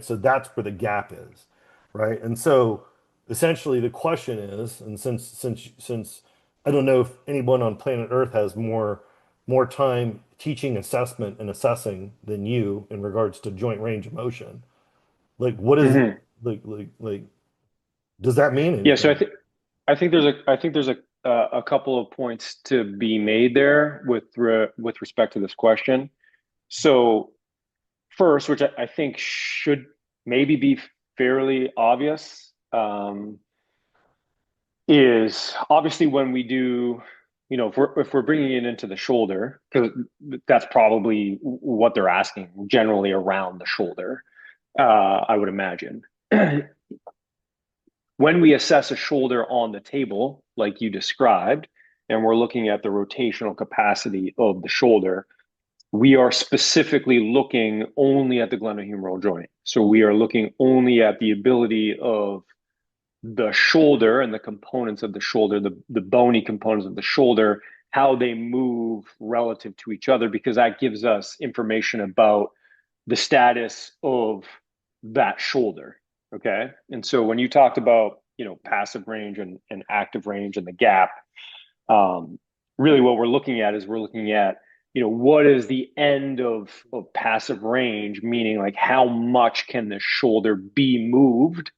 right? So that's where the gap is, right? And so essentially the question is, and since I don't know if anyone on planet Earth has more time teaching assessment and assessing than you in regards to joint range of motion, like what is Hmm. like does that mean Yeah, so anything? I think there's a couple of points to be made there with respect to this question. So first, which I think should maybe be fairly obvious, is obviously when we do, you know, if we're bringing it into the shoulder, because that's probably what they're asking, generally around the shoulder, I would imagine. When we assess a shoulder on the table, like you described, and we're looking at the rotational capacity of the shoulder, we are specifically looking only at the glenohumeral joint. So we are looking only at the ability of the shoulder and the components of the shoulder, the bony components of the shoulder, how they move relative to each other, because that gives us information about the status of that shoulder. Okay. And so when you talked about, you know, passive range and active range and the gap, um, really what we're looking at is we're looking at, you know, what is the end of passive range, meaning like how much can the shoulder be moved